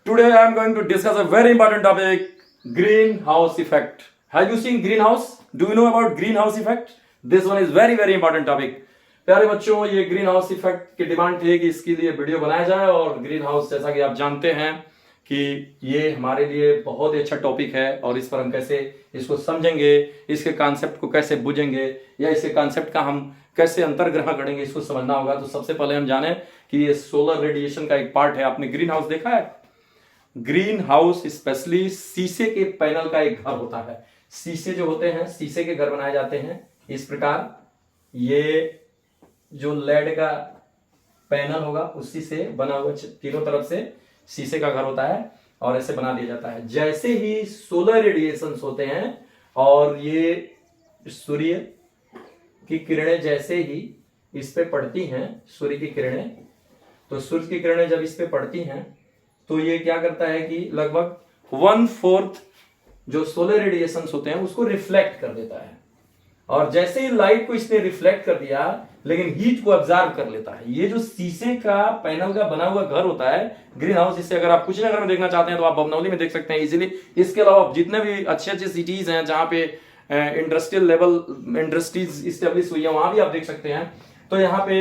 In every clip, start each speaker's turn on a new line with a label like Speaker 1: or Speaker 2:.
Speaker 1: Today I am going to discuss a very important topic, greenhouse effect. Have you seen greenhouse? Do you know about greenhouse effect? This one is very important topic. प्यारे बच्चों, ये green house effect की demand थी कि इसके लिए video बनाया जाए। और ग्रीन हाउस जैसा कि आप जानते हैं कि ये हमारे लिए बहुत ही अच्छा टॉपिक है और इस पर हम कैसे इसको समझेंगे, इसके कॉन्सेप्ट को कैसे बुझेंगे या इसके कॉन्सेप्ट का हम कैसे अंतर्ग्रहण करेंगे, इसको समझना होगा। तो सबसे पहले हम जाने कि ये सोलर रेडिएशन का एक पार्ट है। आपने ग्रीन हाउस देखा है? ग्रीन हाउस स्पेशली शीशे के पैनल का एक घर होता है। शीशे जो होते हैं, शीशे के घर बनाए जाते हैं इस प्रकार। ये जो लेड का पैनल होगा उसी से बना हुआ, तीनों तरफ से शीशे का घर होता है और ऐसे बना दिया जाता है। जैसे ही सोलर रेडिएशंस होते हैं और ये सूर्य की किरणें जैसे ही इस पे पड़ती हैं, सूर्य की किरणें, तो सूर्य की किरणें जब इस पे पड़ती हैं तो ये क्या करता है कि लगभग 1/4 जो सोलर रेडिएशंस होते हैं उसको रिफ्लेक्ट कर देता है। और जैसे ही लाइट को इसने रिफ्लेक्ट कर दिया, लेकिन हीट को ऑब्जर्व कर लेता है। ये जो शीशे का पैनल का बना हुआ घर होता है ग्रीन हाउस, इससे अगर आप कुशीनगर में देखना चाहते हैं तो आप बमनौली में देख सकते हैं इजीली। इसके अलावा जितने भी अच्छे सिटीज हैं जहां पे इंडस्ट्रियल लेवल इंडस्ट्रीज इस्टेब्लिश हुई है वहां भी आप देख सकते हैं। तो यहाँ पे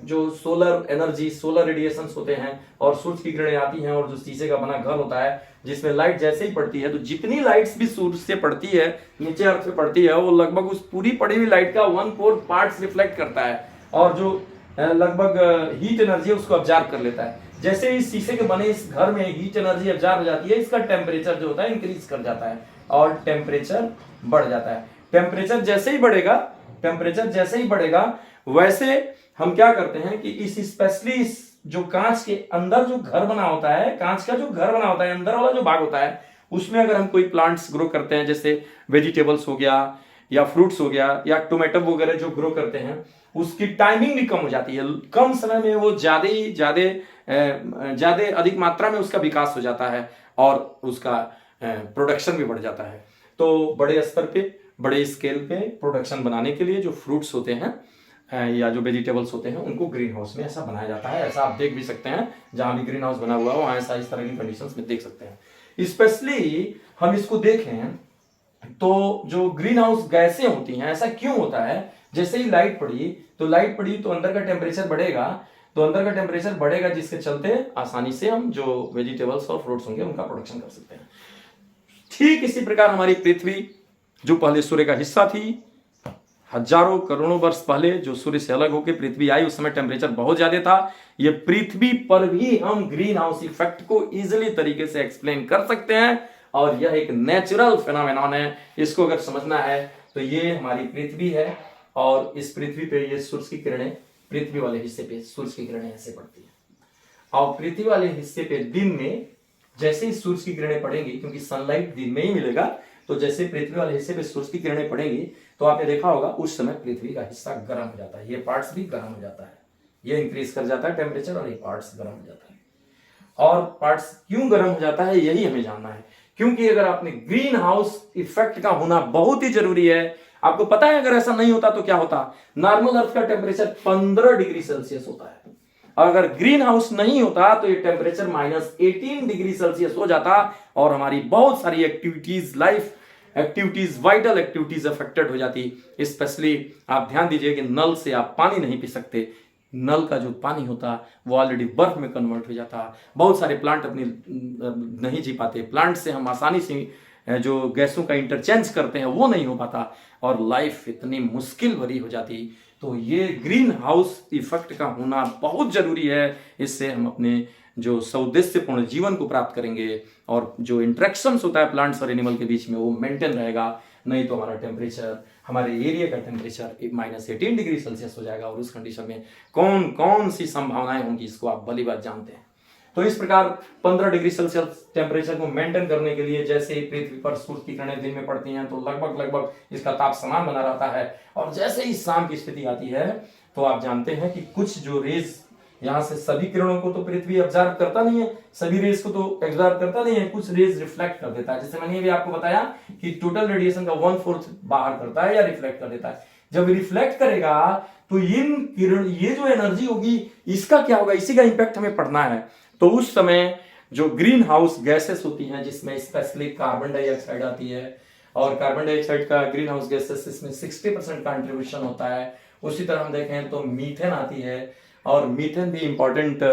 Speaker 1: जो सोलर एनर्जी, सोलर रेडिएशंस होते हैं और सूरज की किरणें आती हैं और जो शीशे का बना घर होता है जिसमें लाइट जैसे ही पड़ती है, तो जितनी लाइट्स भी सूरज से पड़ती है, नीचे अर्थ पे पड़ती है, वो लगभग उस पूरी पड़ी हुई लाइट का 1/4 पार्ट्स रिफ्लेक्ट करता है और जो लगभग हीट एनर्जी है उसको ऑब्जर्व कर लेता है। जैसे ही शीशे के बने इस घर में हीट एनर्जी ऑब्जर्व हो जाती है, इसका टेम्परेचर जो होता है इंक्रीज कर जाता है और टेम्परेचर बढ़ जाता है। टेम्परेचर जैसे ही बढ़ेगा वैसे हम क्या करते हैं कि इस स्पेशली जो कांच के अंदर जो घर बना होता है, कांच का जो घर बना होता है, अंदर वाला जो भाग होता है, उसमें अगर हम कोई प्लांट्स ग्रो करते हैं, जैसे वेजिटेबल्स हो गया या फ्रूट्स हो गया या टोमेटो वगैरह जो ग्रो करते हैं, उसकी टाइमिंग भी कम हो जाती है। कम समय में वो ज्यादा अधिक मात्रा में उसका विकास हो जाता है और उसका प्रोडक्शन भी बढ़ जाता है। तो बड़े स्तर पे, बड़े स्केल पे प्रोडक्शन बनाने के लिए जो फ्रूट्स होते हैं या जो वेजिटेबल्स होते हैं उनको ग्रीन हाउस में ऐसा बनाया जाता है। ऐसा आप देख भी सकते हैं, जहां भी ग्रीन हाउस बना हुआ है वहां ऐसा इस तरह की कंडीशंस में देख सकते हैं। स्पेशली हम इसको देखें तो जो ग्रीन हाउस गैसें होती हैं, ऐसा क्यों होता है? जैसे ही लाइट पड़ी तो अंदर का टेम्परेचर बढ़ेगा, जिसके चलते आसानी से हम जो वेजिटेबल्स और फ्रूट्स होंगे उनका प्रोडक्शन कर सकते हैं। ठीक इसी प्रकार हमारी पृथ्वी जो पहले सूर्य का हिस्सा थी, हजारों करोड़ों वर्ष पहले जो सूर्य से अलग होकर पृथ्वी आई, उस समय टेम्परेचर बहुत ज्यादा था। ये पृथ्वी पर भी हम ग्रीन हाउस इफेक्ट को इजीली तरीके से एक्सप्लेन कर सकते हैं और यह एक नेचुरल फिनोमेनन है। इसको अगर समझना है तो ये हमारी पृथ्वी है और इस पृथ्वी पे ये सूर्य की किरणें, पृथ्वी वाले हिस्से पे सूर्य की किरणें ऐसे पड़ती है और पृथ्वी वाले हिस्से पे दिन में जैसे ही सूर्य की किरणें पड़ेंगी, क्योंकि सनलाइट दिन में ही मिलेगा, तो जैसे पृथ्वी वाले हिस्से पे सूर्य की किरणें पड़ेंगी तो आपने देखा होगा उस समय पृथ्वी का हिस्सा गर्म हो जाता है। ये पार्ट्स भी गर्म हो जाता है, ये इंक्रीज कर जाता है टेम्परेचर और ये पार्ट्स गर्म हो जाता है। और पार्ट्स क्यों गर्म हो जाता है यही हमें जानना है, क्योंकि अगर आपने ग्रीन हाउस इफेक्ट का होना बहुत ही जरूरी है। आपको पता है अगर ऐसा नहीं होता तो क्या होता? नॉर्मल अर्थ का टेम्परेचर 15 डिग्री सेल्सियस होता है, अगर ग्रीन हाउस नहीं होता तो ये टेम्परेचर -18 डिग्री सेल्सियस हो जाता और हमारी बहुत सारी activities, life activities, vital activities affected हो जाती। स्पेशली आप ध्यान दीजिए कि नल से आप पानी नहीं पी सकते। नल का जो पानी होता वो ऑलरेडी बर्फ में कन्वर्ट हो जाता। बहुत सारे प्लांट अपनी नहीं जी पाते। प्लांट से हम आसानी से जो गैसों का इंटरचेंज करते हैं वो नहीं हो पाता और लाइफ इतनी मुश्किल भरी हो जाती। तो ये ग्रीन हाउस इफेक्ट का होना बहुत जरूरी है। इससे हम अपने जो सौदेश्यपूर्ण जीवन को प्राप्त करेंगे और जो इंटरेक्शंस होता है प्लांट्स और एनिमल के बीच में वो मेंटेन रहेगा। नहीं तो हमारा टेम्परेचर, हमारे एरिया का टेम्परेचर -18 डिग्री सेल्सियस हो जाएगा और उस कंडीशन में कौन कौन सी संभावनाएं होंगी इसको आप भली बात जानते हैं। तो इस प्रकार 15 डिग्री सेल्सियस टेम्परेचर को मेंटेन करने के लिए जैसे ही पृथ्वी पर सूर्य की किरणें दिन में पड़ती हैं तो लगभग इसका ताप समान बना रहता है और जैसे ही शाम की स्थिति आती है तो आप जानते हैं कि कुछ जो रेज यहाँ से, सभी किरणों को तो पृथ्वी ऑब्जर्व करता नहीं है, सभी रेज को तो ऑब्जर्व करता नहीं है, कुछ रेज रिफ्लेक्ट कर देता है। जैसे मैंने भी आपको बताया कि टोटल रेडिएशन का 1/4 बाहर करता है या रिफ्लेक्ट कर देता है। जब रिफ्लेक्ट करेगा तो ये जो एनर्जी होगी इसका क्या होगा, इसी का इंपैक्ट हमें पढ़ना है। तो उस समय जो ग्रीन हाउस गैसेस होती हैं, जिसमें स्पेशली कार्बन डाइऑक्साइड आती है, और कार्बन डाइऑक्साइड का ग्रीन हाउस गैसेस इसमें 60% कंट्रीब्यूशन होता है। उसी तरह हम देखें तो मीथेन आती है, और मीथेन भी इंपॉर्टेंट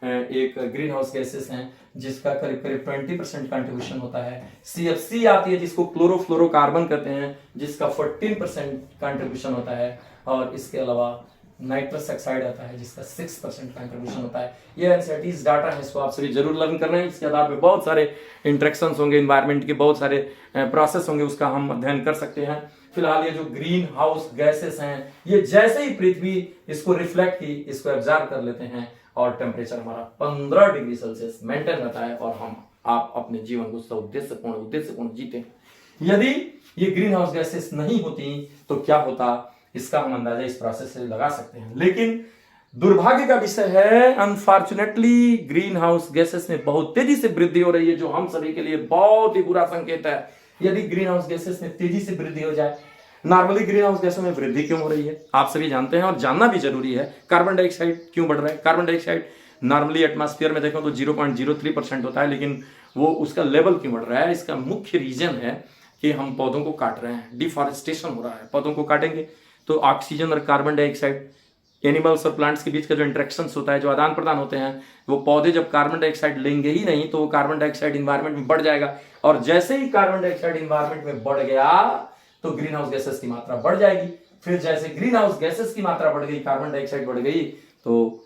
Speaker 1: एक ग्रीन हाउस गैसेस हैं जिसका करीब करीब 20% कंट्रीब्यूशन होता है। CFC आती है जिसको क्लोरोफ्लोरोकार्बन कहते हैं, जिसका 14% कंट्रीब्यूशन होता है, और इसके अलावा नाइट्रस ऑक्साइड आता है जिसका 6% कंट्रीब्यूशन होता है। ये एनसीईआरटी डाटा है, इसको आप सभी जरूर लर्न कर रहे हैं। इसके आधार पे बहुत सारे इंटरेक्शंस होंगे, इन्वायरमेंट के बहुत सारे प्रोसेस होंगे, उसका हम अध्ययन कर सकते हैं। फिलहाल ये जो ग्रीन हाउस गैसेस हैं, ये जैसे ही पृथ्वी इसको रिफ्लेक्ट की, इसको एब्जॉर्ब कर लेते हैं, और टेम्परेचर हमारा 15 डिग्री सेल्सियस मेंटेन रहता है, और आप अपने जीवन को उद्देश्यपूर्ण जीते हैं। यदि ये ग्रीन हाउस गैसेस नहीं होती तो क्या होता, इसका हम अंदाजा इस प्रोसेस से लगा सकते हैं। लेकिन दुर्भाग्य का विषय है, अनफॉर्चुनेटली ग्रीन हाउस गैसेस में बहुत तेजी से वृद्धि हो रही है, जो हम सभी के लिए बहुत ही बुरा संकेत है। यदि ग्रीन हाउस गैसेस में तेजी से वृद्धि हो जाए, नॉर्मली ग्रीन हाउस गैसों में वृद्धि क्यों हो रही है आप सभी जानते हैं, और जानना भी जरूरी है। कार्बन डाइऑक्साइड क्यों बढ़ रहा है? कार्बन डाइऑक्साइड नॉर्मली एटमॉस्फेयर में देखो तो 0.03% होता है, लेकिन वो उसका लेवल क्यों बढ़ रहा है? इसका मुख्य रीजन है कि हम पौधों को काट रहे हैं, डिफॉरेस्टेशन हो रहा है। पौधों को काटेंगे तो ऑक्सीजन और कार्बन डाइऑक्साइड, एनिमल्स और प्लांट्स के बीच का जो इंटरेक्शन होता है, जो आदान प्रदान होते हैं, वो पौधे जब कार्बन डाइऑक्साइड लेंगे ही नहीं तो वो कार्बन डाइऑक्साइड इन्वायरमेंट में बढ़ जाएगा, और जैसे ही कार्बन डाइऑक्साइड इन्वायरमेंट में बढ़ गया तो ग्रीन हाउस गैसेस की मात्रा बढ़ जाएगी। फिर जैसे ग्रीन हाउस गैसेस की मात्रा बढ़ गई, कार्बन डाइऑक्साइड बढ़ गई, तो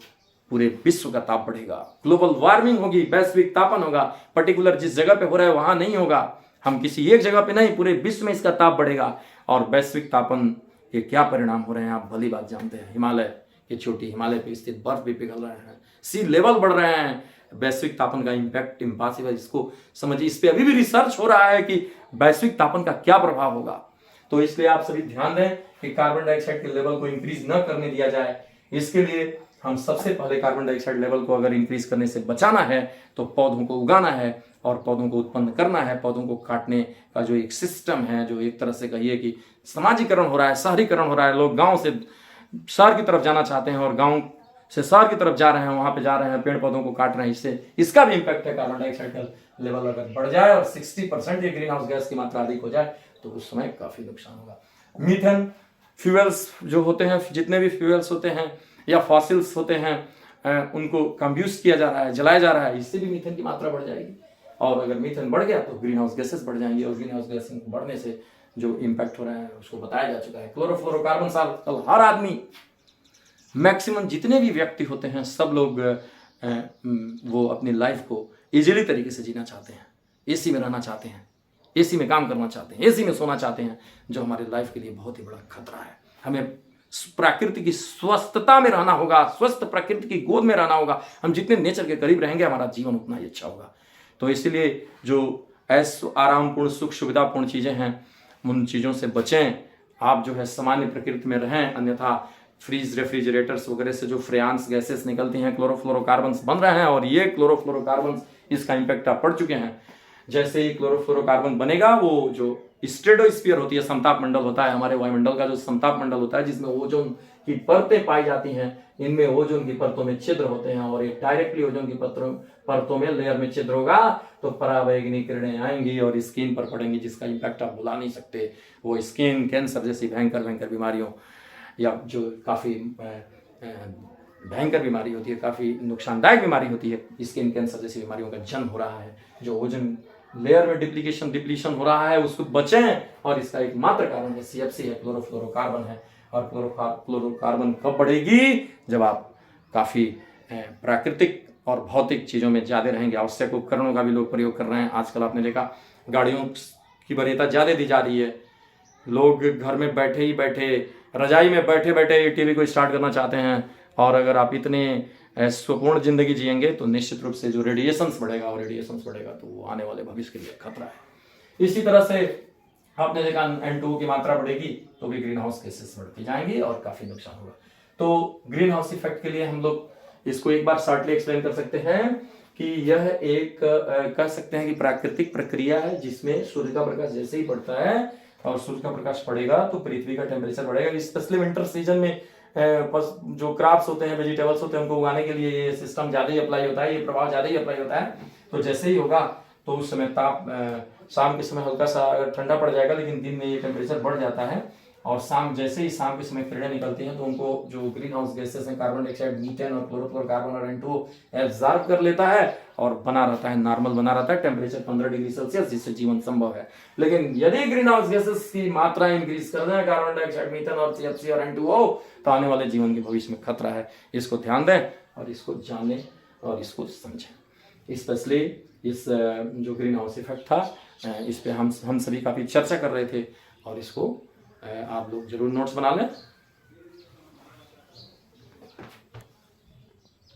Speaker 1: पूरे विश्व का ताप बढ़ेगा, ग्लोबल वार्मिंग होगी, वैश्विक तापन होगा। पर्टिकुलर जिस जगह पे हो रहा है वहां नहीं होगा, हम किसी एक जगह पे नहीं, पूरे विश्व में इसका ताप बढ़ेगा। और वैश्विक तापन के क्या परिणाम हो रहे हैं आप भली बात जानते हैं। हिमालय के चोटी, हिमालय पे स्थित बर्फ भी पिघल रहे हैं, सी लेवल बढ़ रहे हैं। वैश्विक तापन का इंपैक्ट इम्पॉसिबल, इसको समझिए। इस पे अभी भी रिसर्च हो रहा है कि वैश्विक तापन का क्या प्रभाव होगा। तो इसलिए आप सभी ध्यान दें कि कार्बन डाइऑक्साइड के लेवल को इंक्रीज न करने दिया जाए। इसके लिए हम सबसे पहले कार्बन डाइऑक्साइड लेवल को अगर इंक्रीज करने से बचाना है तो पौधों को उगाना है और पौधों को उत्पन्न करना है। पौधों को काटने का जो एक सिस्टम है, जो एक तरह से कहिए कि समाजीकरण हो रहा है, शहरीकरण हो रहा है, लोग गांव से शहर की तरफ जाना चाहते हैं और गांव से शहर की तरफ जा रहे हैं, वहां पे जा रहे हैं, पेड़ पौधों को काट रहे हैं। इससे इसका भी इंपैक्ट है। कार्बन डाइऑक्साइड का लेवल अगर बढ़ जाए और 60% ये ग्रीन हाउस गैस की मात्रा अधिक हो जाए तो उस समय काफी नुकसान होगा। मीथेन फ्यूएल्स जो होते हैं, जितने भी फ्यूएल्स होते हैं या फॉसिल्स होते हैं, उनको कंब्यूस्ट किया जा रहा है, जलाया जा रहा है, इससे भी मीथेन की मात्रा बढ़ जाएगी। और अगर मीथेन बढ़ गया तो ग्रीन हाउस गैसेस बढ़ जाएंगी, और ग्रीन हाउस गैस बढ़ने से जो इम्पैक्ट हो रहा है उसको बताया जा चुका है। क्लोरोफ्लोरोकार्बन कल हर आदमी, मैक्सिमम जितने भी व्यक्ति होते हैं, सब लोग वो अपनी लाइफ को इजीली तरीके से जीना चाहते हैं, एसी में रहना चाहते हैं, एसी में काम करना चाहते हैं, एसी में सोना चाहते हैं, जो हमारे लाइफ के लिए बहुत ही बड़ा खतरा है। हमें प्रकृति की स्वस्थता में रहना होगा, स्वस्थ प्रकृति की गोद में रहना होगा। हम जितने नेचर के करीब रहेंगे हमारा जीवन उतना ही अच्छा होगा। तो इसलिए जो ऐश आरामपूर्ण सुख सुविधापूर्ण चीजें हैं उन चीजों से बचें। आप जो है सामान्य प्रकृति में रहें, अन्यथा फ्रीज रेफ्रिजरेटर्स वगैरह से जो फ्रेयांस गैसेस निकलती हैं, क्लोरोफ्लोरोकार्बन्स बन रहे हैं, और ये क्लोरोफ्लोरोकार्बन्स इसका इम्पैक्ट आप पढ़ चुके हैं। जैसे ही क्लोरोफ्लोरोकार्बन बनेगा, वो जो स्ट्रेटोस्फीयर होती है, समताप मंडल होता है, हमारे वायुमंडल का जो समताप मंडल होता है, जिसमें ओजोन की परतें पाई जाती हैं, इनमें ओजोन की परतों में छिद्र होते हैं, और ये डायरेक्टली ओजोन की परतों में लेयर में छिद्र होगा तो पराबैंगनी किरणें आएंगी और स्किन पर पड़ेंगी, जिसका इम्पैक्ट आप भुला नहीं सकते। वो स्किन कैंसर जैसी भयंकर बीमारियों, या जो काफी भयंकर बीमारी होती है, काफी नुकसानदायक बीमारी होती है, स्किन कैंसर जैसी बीमारियों का जन्म हो रहा है। जो ओजोन लेयर में डिप्लीशन हो रहा है, उसको बचें। और इसका एक मात्र कारण है CFC है, क्लोरोफ्लोरोकार्बन है। और क्लोरोकार्बन कब बढ़ेगी? जब आप काफी प्राकृतिक और भौतिक चीजों में ज्यादा रहेंगे। आवश्यक उपकरणों का भी लोग प्रयोग कर रहे हैं। आजकल आपने देखा गाड़ियों की वरीयता ज्यादा दी जा रही है। लोग घर में बैठे ही बैठे, रजाई में बैठे बैठे टीवी को स्टार्ट करना चाहते हैं। और अगर आप इतने सुखपूर्ण जिंदगी जिएंगे तो निश्चित रूप से जो रेडिएशंस बढ़ेगा, और रेडिएशंस बढ़ेगा तो वो आने वाले भविष्य के लिए खतरा है। इसी तरह से आपने देखा N2 की मात्रा बढ़ेगी तो भी ग्रीन हाउस गैसेस बढ़ती जाएंगी और काफी नुकसान होगा। तो ग्रीन हाउस इफेक्ट के लिए हम लोग इसको एक बार शॉर्टली एक्सप्लेन कर सकते हैं कि यह एक कह सकते हैं कि प्राकृतिक प्रक्रिया है, जिसमें सूर्य का प्रकाश जैसे ही पड़ता है और सूर्य का प्रकाश पड़ेगा तो पृथ्वी का टेम्परेचर बढ़ेगा। स्पेशली विंटर सीजन में जो क्रॉप्स होते हैं, वेजिटेबल्स होते हैं, उनको उगाने के लिए ये सिस्टम ज़्यादा ही अप्लाई होता है, ये प्रभाव ज़्यादा ही अप्लाई होता है। तो जैसे ही होगा तो उस समय शाम के समय हल्का सा ठंडा पड़ जाएगा, लेकिन दिन में ये टेम्परेचर बढ़ जाता है। और जैसे ही शाम के समय किरणें निकलती हैं तो उनको जो ग्रीन हाउस गैसेस हैं, कार्बन डाइऑक्साइड, मीथेन और क्लोरोफ्लोरोकार्बन और N2O एब्जॉर्ब कर लेता है और बना रहता है, नॉर्मल बना रहता है टेम्परेचर 15 डिग्री सेल्सियस, जिससे जीवन संभव है। लेकिन यदि ग्रीन हाउस गैसेस की मात्रा इंक्रीज कर दें, कार्बन डाइऑक्साइड, मीथेन और CFC और N2O, तो आने वाले जीवन के भविष्य में खतरा है। इसको ध्यान दें और इसको जानें और इसको समझें। स्पेशली इस जो ग्रीन हाउस इफेक्ट था, इस पे हम सभी काफ़ी चर्चा कर रहे थे, और इसको आप लोग जरूर नोट्स बना लें।